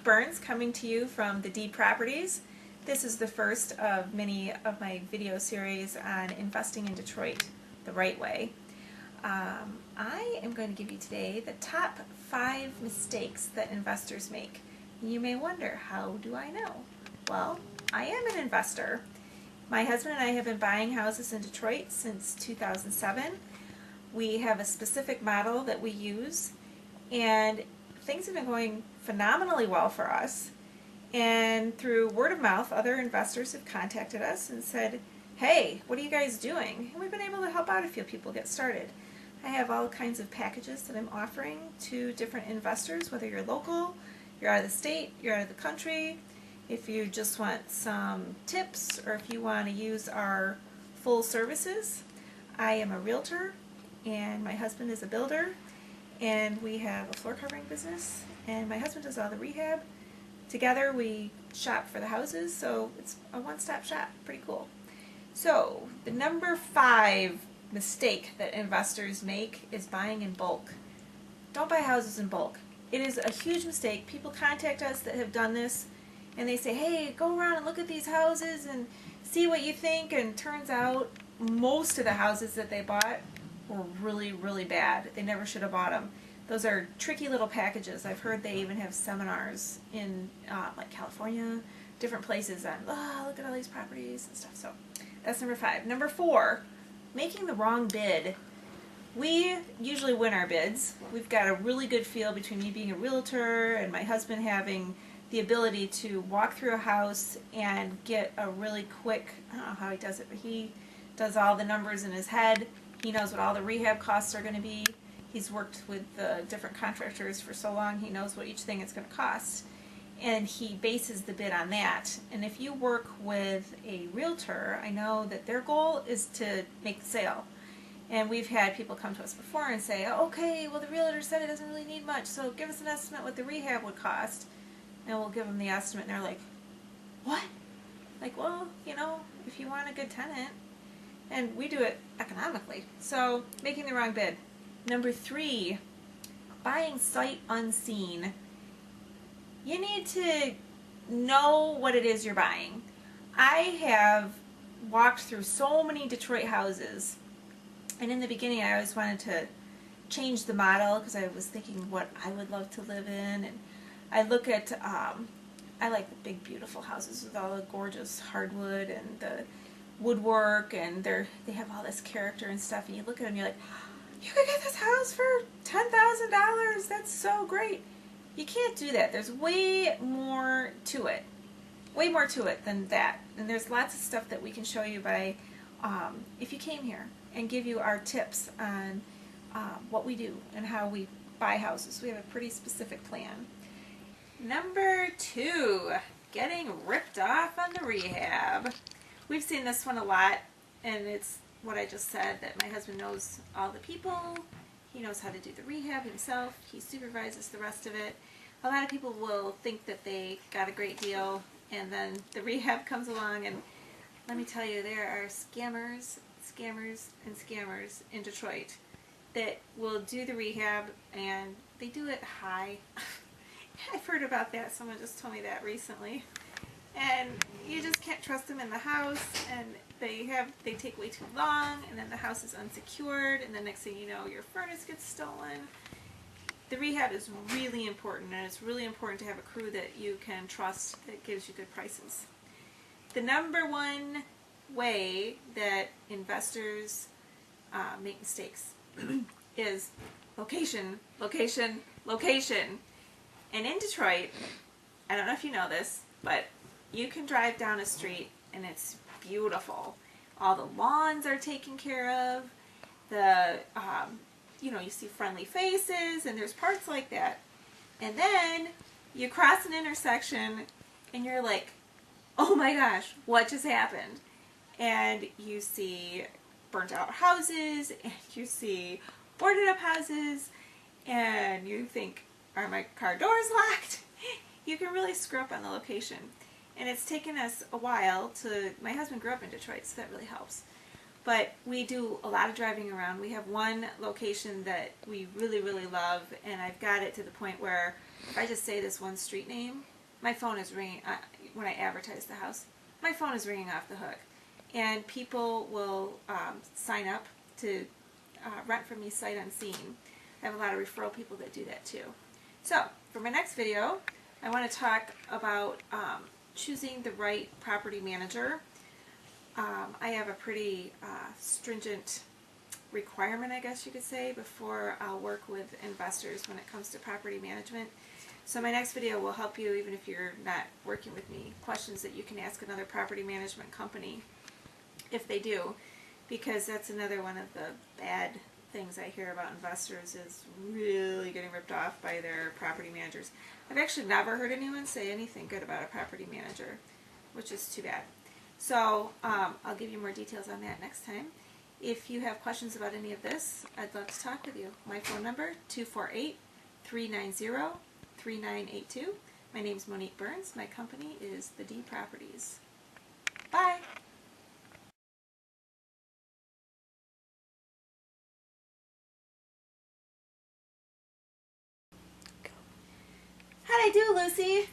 Burns coming to you from the D Properties. This is the first of many of my video series on investing in Detroit the right way. I am going to give you today the top 5 mistakes that investors make. You may wonder, how do I know? Well, I am an investor. My husband and I have been buying houses in Detroit since 2007. We have a specific model that we use, and things have been going phenomenally well for us. And through word of mouth, other investors have contacted us and said, hey, what are you guys doing? And we've been able to help out a few people get started. I have all kinds of packages that I'm offering to different investors, whether you're local, you're out of the state, you're out of the country, if you just want some tips, or if you want to use our full services. I am a realtor, and my husband is a builder, and we have a floor covering business, and my husband does all the rehab. Together we shop for the houses, so it's a one-stop shop. Pretty cool. So the number 5 mistake that investors make is buying in bulk. Don't buy houses in bulk. It is a huge mistake. People contact us that have done this, and they say, hey, go around and look at these houses and see what you think, and turns out most of the houses that they bought were really, really bad. They never should have bought them. Those are tricky little packages. I've heard they even have seminars in like California, different places on, look at all these properties and stuff. So that's number 5. Number 4, making the wrong bid. We usually win our bids. We've got a really good feel between me being a realtor and my husband having the ability to walk through a house and get a really quick, I don't know how he does it, but he does all the numbers in his head. He knows what all the rehab costs are going to be. He's worked with different contractors for so long, he knows what each thing is going to cost. And he bases the bid on that. And if you work with a realtor, I know that their goal is to make the sale. And we've had people come to us before and say, okay, well the realtor said it doesn't really need much, so give us an estimate what the rehab would cost. And we'll give them the estimate, and they're like, what? Like, well, you know, if you want a good tenant. And we do it economically. So, making the wrong bid. Number 3, buying sight unseen. You need to know what it is you're buying. I have walked through so many Detroit houses, and in the beginning I always wanted to change the model because I was thinking what I would love to live in, and I look at, I like the big beautiful houses with all the gorgeous hardwood and the woodwork, and they have all this character and stuff, and you look at them, you're like, you could get this house for $10,000, that's so great. You can't do that. There's way more to it. Way more to it than that. And there's lots of stuff that we can show you by, if you came here, and give you our tips on what we do and how we buy houses. We have a pretty specific plan. Number 2, getting ripped off on the rehab. We've seen this one a lot, and it's what I just said, that my husband knows all the people, he knows how to do the rehab himself, he supervises the rest of it. A lot of people will think that they got a great deal, and then the rehab comes along, and let me tell you, there are scammers, scammers, and scammers in Detroit that will do the rehab, and they do it high. I've heard about that, someone just told me that recently. And you just can't trust them in the house, and they take way too long, and then the house is unsecured, and the next thing you know, your furnace gets stolen. The rehab is really important, and it's really important to have a crew that you can trust that gives you good prices. The number 1 way that investors make mistakes is location, location, location. And in Detroit, I don't know if you know this, but you can drive down a street and it's beautiful. All the lawns are taken care of. You see friendly faces, and there's parts like that. And then you cross an intersection and you're like, oh my gosh, what just happened? And you see burnt out houses, and you see boarded up houses, and you think, are my car doors locked? You can really screw up on the location. And it's taken us a while my husband grew up in Detroit, so that really helps. But we do a lot of driving around. We have one location that we really, really love, and I've got it to the point where if I just say this one street name, my phone is ringing when I advertise the house. My phone is ringing off the hook, and people will sign up to rent from me sight unseen. I have a lot of referral people that do that too. So for my next video, I want to talk about choosing the right property manager. I have a pretty stringent requirement, I guess you could say, before I'll work with investors when it comes to property management. So my next video will help you, even if you're not working with me, questions that you can ask another property management company if they do, because that's another one of the bad things I hear about investors is really getting ripped off by their property managers. I've actually never heard anyone say anything good about a property manager, which is too bad. So I'll give you more details on that next time. If you have questions about any of this, I'd love to talk with you. My phone number, 248-390-3982. My name's Monique Burns. My company is the D Properties. Bye! How'd I do, Lucy?